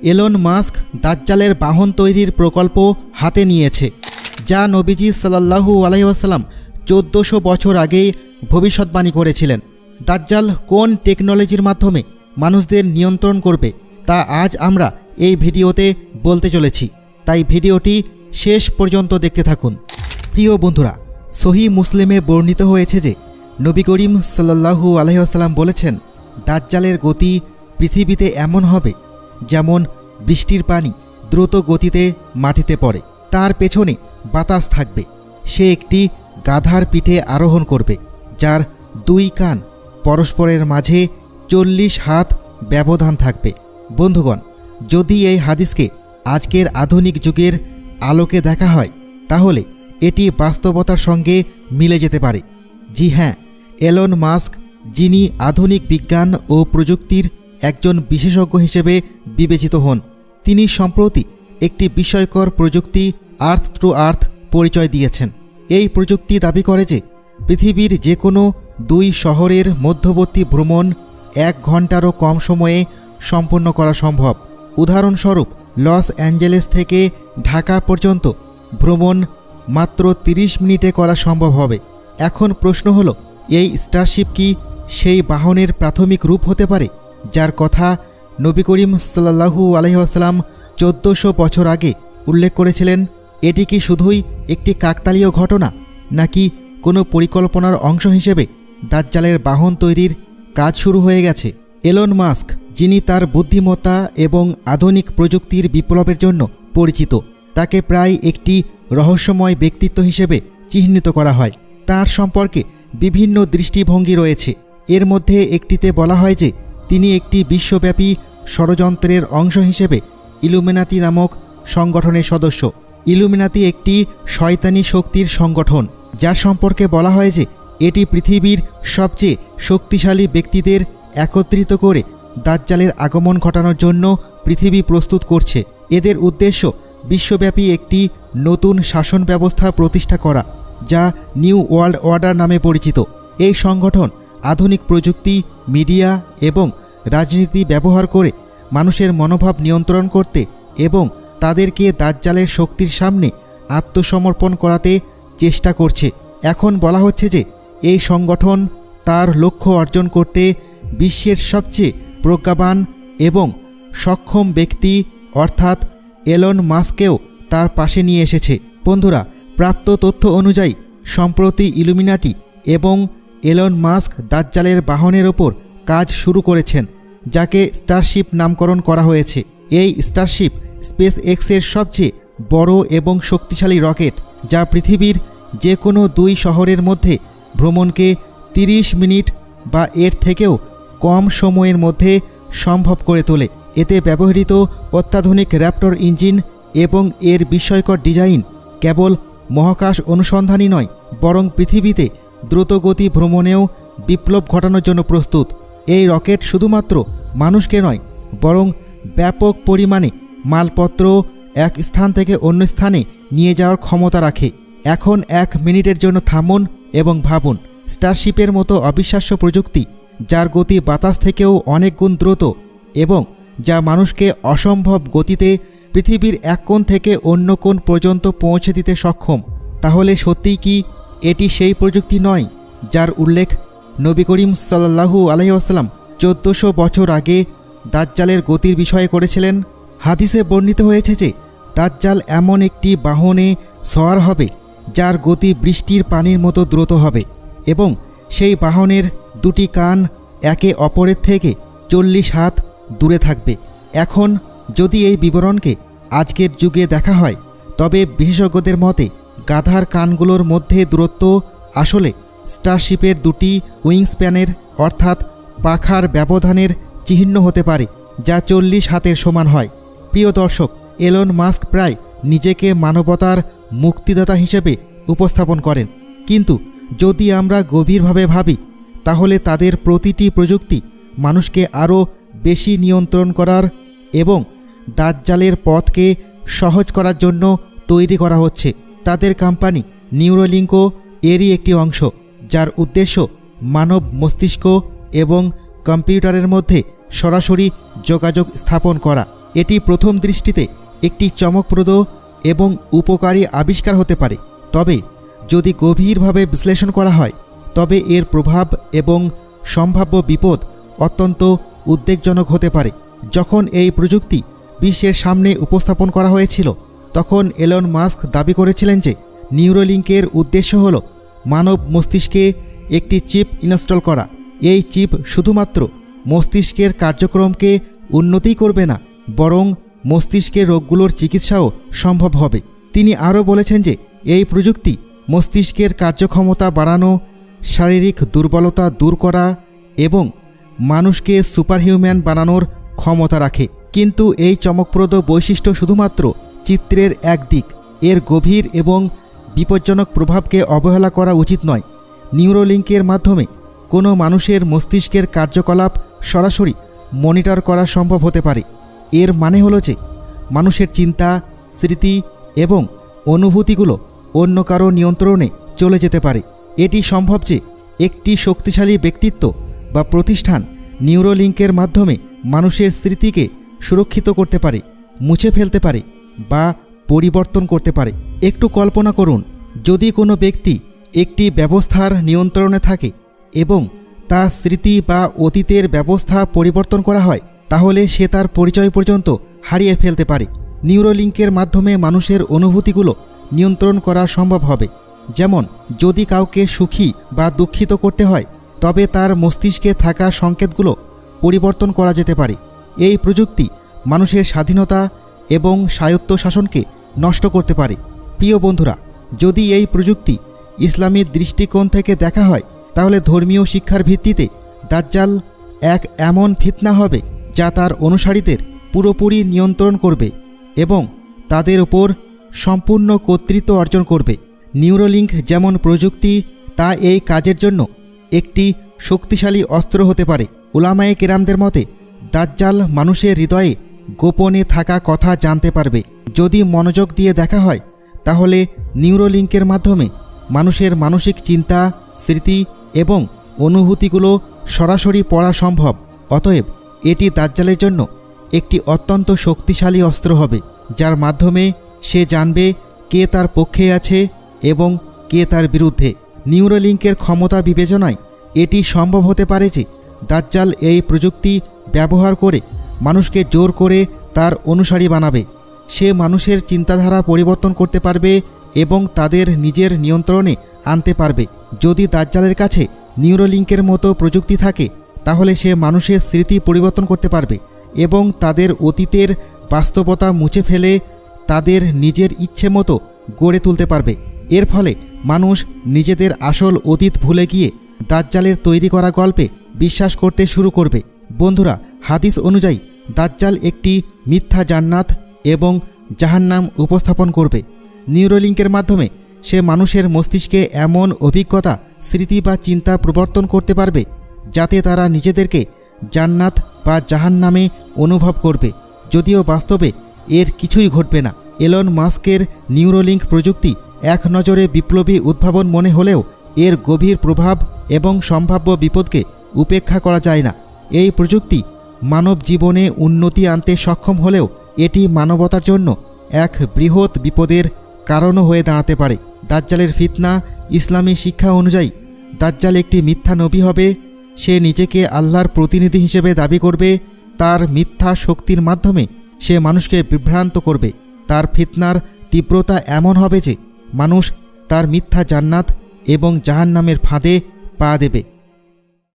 Elon Musk দাজ্জালের বাহন তৈরির প্রকল্প হাতে নিয়েছে, যা নবীজি সাল্লাল্লাহু আলাইহি ওয়াসাল্লাম 1400 বছর আগেই ভবিষ্যৎবাণী করেছিলেন। দাজ্জাল কোন টেকনোলজির মাধ্যমে মানুষদের নিয়ন্ত্রণ করবে তা আজ আমরা এই ভিডিওতে বলতে চলেছি, তাই ভিডিওটি শেষ পর্যন্ত দেখতে থাকুন। প্রিয় বন্ধুরা, সহিহ মুসলিমে বর্ণিত হয়েছে যে নবী করিম সাল্লাল্লাহু আলাইহি ওয়াসাল্লাম বলেছেন, দাজ্জালের গতি পৃথিবীতে এমন হবে যেমন বৃষ্টির পানি দ্রুত গতিতে মাটিতে পড়ে। তার পেছনে বাতাস থাকবে। সে একটি গাধার পিঠে আরোহণ করবে, যার 2 কান পরস্পরের মাঝে 40 হাত ব্যবধান থাকবে। বন্ধুগণ, যদি এই হাদিসকে আজকের আধুনিক যুগের আলোকে দেখা হয় তাহলে এটি বাস্তবতার সঙ্গে মিলে যেতে পারে। জি হ্যাঁ, এলন মাস্ক, যিনি আধুনিক বিজ্ঞান ও প্রযুক্তির একজন বিশেষজ্ঞ হিসেবে বিবেচিত হন, তিনি সম্প্রতি একটি বিস্ময়কর প্রযুক্তি আর্থ টু আর্থ পরিচয় দিয়েছেন। এই প্রযুক্তি দাবি করে যে পৃথিবীর যে কোনো 2 শহরের মধ্যবর্তী ভ্রমণ 1 ঘন্টারও কম সময়ে সম্পন্ন করা সম্ভব। উদাহরণস্বরূপ, লস অ্যাঞ্জেলেস থেকে ঢাকা পর্যন্ত ভ্রমণ মাত্র 30 মিনিটে করা সম্ভব হবে। এখন প্রশ্ন হলো, এই স্টারশিপ কি সেই বাহনের প্রাথমিক রূপ হতে পারে যার কথা নবী করিম সাল্লাল্লাহু আলাইহি ওয়াসাল্লাম 1400 বছর আগে উল্লেখ করেছিলেন? এটি কি শুধুই একটি কাকতালীয় ঘটনা, নাকি কোনো পরিকল্পনার অংশ হিসেবে দাজ্জালের বাহন তৈরির কাজ শুরু হয়ে গেছে? এলন মাস্ক, যিনি তার বুদ্ধিমত্তা এবং আধুনিক প্রযুক্তির বিপ্লবের জন্য পরিচিত, তাকে প্রায় একটি রহস্যময় ব্যক্তিত্ব হিসেবে চিহ্নিত করা হয়। তার সম্পর্কে বিভিন্ন দৃষ্টিভঙ্গি রয়েছে। এর মধ্যে একটিতে বলা হয় যে তিনি একটি বিশ্বব্যাপী ষড়যন্ত্রের অংশ হিসেবে ইলুমিনাতি নামক সংগঠনের সদস্য। ইলুমিনাতি একটি শয়তানি শক্তির সংগঠন, যার সম্পর্কে বলা হয় যে এটি পৃথিবীর সবচেয়ে শক্তিশালী ব্যক্তিদের একত্রিত করে দাজ্জালের আগমন ঘটানোর জন্য পৃথিবী প্রস্তুত করছে। এদের উদ্দেশ্য বিশ্বব্যাপী একটি নতুন শাসন ব্যবস্থা প্রতিষ্ঠা করা, যা নিউ ওয়ার্ল্ড অর্ডার নামে পরিচিত। এই সংগঠন আধুনিক প্রযুক্তি, মিডিয়া এবং রাজনীতি ব্যবহার করে মানুষের মনোভাব নিয়ন্ত্রণ করতে এবং তাদেরকে দাজ্জালের শক্তির সামনে আত্মসমর্পণ করাতে চেষ্টা করছে। এখন বলা হচ্ছে যে এই সংগঠন তার লক্ষ্য অর্জন করতে বিশ্বের সবচেয়ে প্রজ্ঞাবান এবং সক্ষম ব্যক্তি অর্থাৎ এলন মাস্ককেও তার পাশে নিয়ে এসেছে। বন্ধুরা, প্রাপ্ত তথ্য অনুযায়ী সম্প্রতি ইলুমিনাটি এবং এলন মাস্ক দাজ্জালের বাহনের ওপর কাজ শুরু করেছেন, যাকে স্টারশিপ নামকরণ করা হয়েছে। এই স্টারশিপ স্পেস এক্সের সবচেয়ে বড় এবং শক্তিশালী রকেট, যা পৃথিবীর যে কোনো 2 শহরের মধ্যে ভ্রমণকে 30 মিনিট বা এর থেকেও কম সময়ের মধ্যে সম্ভব করে তোলে। এতে ব্যবহৃত অত্যাধুনিক র্যাপটর ইঞ্জিন এবং এর বিস্ময়কর ডিজাইন কেবল মহাকাশ অনুসন্ধানই নয়, বরং পৃথিবীতে দ্রুতগতি ভ্রমণেও বিপ্লব ঘটানোর জন্য প্রস্তুত। এই রকেট শুধুমাত্র মানুষকে নয়, বরং ব্যাপক পরিমাণে মালপত্র এক স্থান থেকে অন্য স্থানে নিয়ে যাওয়ার ক্ষমতা রাখে। এখন 1 মিনিটের জন্য থামুন এবং ভাবুন, স্টারশিপের মতো অবিশ্বাস্য প্রযুক্তি, যার গতি বাতাস থেকেও অনেক গুণ দ্রুত এবং যা মানুষকে অসম্ভব গতিতে পৃথিবীর এক কোণ থেকে অন্য কোণ পর্যন্ত পৌঁছে দিতে সক্ষম। তাহলে সত্যিই কি এটি সেই প্রযুক্তি নয় যার উল্লেখ নবী করিম সাল্লাল্লাহু আলাইহি ওয়াসাল্লাম 1400 বছর আগে দাজ্জালের গতির বিষয়ে করেছিলেন? হাদিসে বর্ণিত হয়েছে যে দাজ্জাল এমন একটি বাহনে সওয়ার হবে যার গতি বৃষ্টির পানির মতো দ্রুত হবে এবং সেই বাহনের 2টি কান একে অপরের থেকে 40 হাত দূরে থাকবে। এখন যদি এই বিবরণকে আজকের যুগে দেখা হয়, তবে বিশেষজ্ঞদের মতে গাধার কানগুলোর মধ্যে দূরত্ব আসলে স্টারশিপের 2টি উইংস্প্যানের অর্থাৎ পাখার ব্যবধানের চিহ্ন হতে পারে, যা 40 হাতের সমান হয়। প্রিয় দর্শক, এলন মাস্ক প্রায় নিজেকে মানবতার মুক্তিদাতা হিসেবে উপস্থাপন করেন, কিন্তু যদি আমরা গভীরভাবে ভাবি তাহলে তাদের প্রতিটি প্রযুক্তি মানুষকে আরও বেশি নিয়ন্ত্রণ করার এবং দাজ্জালের পথকে সহজ করার জন্য তৈরি করা হচ্ছে। তাদের কোম্পানি নিউরোলিঙ্কও এরই একটি অংশ, যার উদ্দেশ্য মানব মস্তিষ্ক এবং কম্পিউটারের মধ্যে সরাসরি যোগাযোগ স্থাপন করা। এটি প্রথম দৃষ্টিতে একটি চমকপ্রদ এবং উপকারী আবিষ্কার হতে পারে, তবে যদি গভীরভাবে বিশ্লেষণ করা হয় তবে এর প্রভাব এবং সম্ভাব্য বিপদ অত্যন্ত উদ্বেগজনক হতে পারে। যখন এই প্রযুক্তি বিশ্বের সামনে উপস্থাপন করা হয়েছিল তখন এলন মাস্ক দাবি করেছিলেন যে নিউরোলিঙ্কের উদ্দেশ্য হল মানব মস্তিষ্কে একটি চিপ ইনস্টল করা। এই চিপ শুধুমাত্র মস্তিষ্কের কার্যক্রমকে উন্নতি করবে না, বরং মস্তিষ্কের রোগগুলোর চিকিৎসাও সম্ভব হবে। তিনি আরও বলেছেন যে এই প্রযুক্তি মস্তিষ্কের কার্যক্ষমতা বাড়ানো, শারীরিক দুর্বলতা দূর করা এবং মানুষকে সুপারহিউম্যান বানানোর ক্ষমতা রাখে। কিন্তু এই চমকপ্রদ বৈশিষ্ট্য শুধুমাত্র চিত্রের এক দিক। এর গভীর এবং বিপজ্জনক প্রভাবকে অবহেলা করা উচিত নয়। নিউরোলিঙ্কের মাধ্যমে কোনো মানুষের মস্তিষ্কের কার্যকলাপ সরাসরি মনিটর করা সম্ভব হতে পারে। এর মানে হলো যে মানুষের চিন্তা, স্মৃতি এবং অনুভূতিগুলো অন্য কারো নিয়ন্ত্রণে চলে যেতে পারে। এটি সম্ভব যে একটি শক্তিশালী ব্যক্তিত্ব বা প্রতিষ্ঠান নিউরোলিঙ্কের মাধ্যমে মানুষের স্মৃতিকে সুরক্ষিত করতে পারে, মুছে ফেলতে পারে বা পরিবর্তন করতে পারে। একটু কল্পনা করুন, যদি কোনো ব্যক্তি একটি ব্যবস্থার নিয়ন্ত্রণে থাকে এবং তার স্মৃতি বা অতীতের ব্যবস্থা পরিবর্তন করা হয়, তাহলে সে তার পরিচয় পর্যন্ত হারিয়ে ফেলতে পারে। নিউরোলিঙ্কের মাধ্যমে মানুষের অনুভূতিগুলো নিয়ন্ত্রণ করা সম্ভব হবে। যেমন, যদি কাউকে সুখী বা দুঃখিত করতে হয় তবে তার মস্তিষ্কে থাকা সংকেতগুলো পরিবর্তন করা যেতে পারে। এই প্রযুক্তি মানুষের স্বাধীনতা এবং স্বায়ত্তশাসনকে নষ্ট করতে পারে। প্রিয় বন্ধুরা, যদি এই প্রযুক্তি ইসলামী দৃষ্টিকোণ থেকে দেখা হয় তাহলে ধর্মীয় শিক্ষার ভিত্তিতে দাজ্জাল এক এমন ফিতনা হবে যা তার অনুসারীদের পুরোপুরি নিয়ন্ত্রণ করবে এবং তাদের উপর সম্পূর্ণ কর্তৃত্ব অর্জন করবে। নিউরোলিঙ্ক যেমন প্রযুক্তি, তা এই কাজের জন্য একটি শক্তিশালী অস্ত্র হতে পারে। উলামায়ে কেরামদের মতে দাজ্জাল মানুষের হৃদয়ে গোপনে থাকা কথা জানতে পারবে। যদি মনোযোগ দিয়ে দেখা হয় তাহলে নিউরোলিঙ্কের মাধ্যমে মানুষের মানসিক চিন্তা, স্মৃতি এবং অনুভূতিগুলো সরাসরি পড়া সম্ভব। অতএব এটি দাজ্জালের জন্য একটি অত্যন্ত শক্তিশালী অস্ত্র হবে, যার মাধ্যমে সে জানবে কে তার পক্ষে আছে এবং কে তার বিরুদ্ধে। নিউরোলিঙ্কের ক্ষমতা বিবেচনায় এটি সম্ভব হতে পারে যে দাজ্জাল এই প্রযুক্তি ব্যবহার করে মানুষকে জোর করে তার অনুসারী বানাবে। সে মানুষের চিন্তাধারা পরিবর্তন করতে পারবে এবং তাদের নিজের নিয়ন্ত্রণে আনতে পারবে। যদি দাজ্জালের কাছে নিউরোলিঙ্কের মতো প্রযুক্তি থাকে তাহলে সে মানুষের স্মৃতি পরিবর্তন করতে পারবে এবং তাদের অতীতের বাস্তবতা মুছে ফেলে তাদের নিজের ইচ্ছে মতো গড়ে তুলতে পারবে। এর ফলে মানুষ নিজেদের আসল অতীত ভুলে গিয়ে দাজ্জালের তৈরি করা গল্পে বিশ্বাস করতে শুরু করবে। বন্ধুরা, হাদিস অনুযায়ী দাজ্জাল একটি মিথ্যা জান্নাত এবং জাহান্নাম উপস্থাপন করবে। নিউরোলিঙ্কের মাধ্যমে সে মানুষের মস্তিষ্কে এমন অভিজ্ঞতা, স্মৃতি বা চিন্তা প্রবর্তন করতে পারবে যাতে তারা নিজেদেরকে জান্নাত বা জাহান্নামে অনুভব করবে, যদিও বাস্তবে এর কিছুই ঘটবে না। এলন মাস্কের নিউরোলিঙ্ক প্রযুক্তি এক নজরে বিপ্লবী উদ্ভাবন মনে হলেও এর গভীর প্রভাব এবং সম্ভাব্য বিপদকে উপেক্ষা করা যায় না। এই প্রযুক্তি মানব জীবনে উন্নতি আনতে সক্ষম হলেও এটি মানবতার জন্য এক বৃহৎ বিপদের কারণও হয়ে দাঁড়াতে পারে। দাজ্জালের ফিতনা। ইসলামী শিক্ষা অনুযায়ী দাজ্জাল একটি মিথ্যা নবী হবে। সে নিজেকে আল্লাহর প্রতিনিধি হিসেবে দাবি করবে। তার মিথ্যা শক্তির মাধ্যমে সে মানুষকে বিভ্রান্ত করবে। তার ফিতনার তীব্রতা এমন হবে যে মানুষ তার মিথ্যা জান্নাত এবং জাহান্নামের ফাঁদে পা দেবে।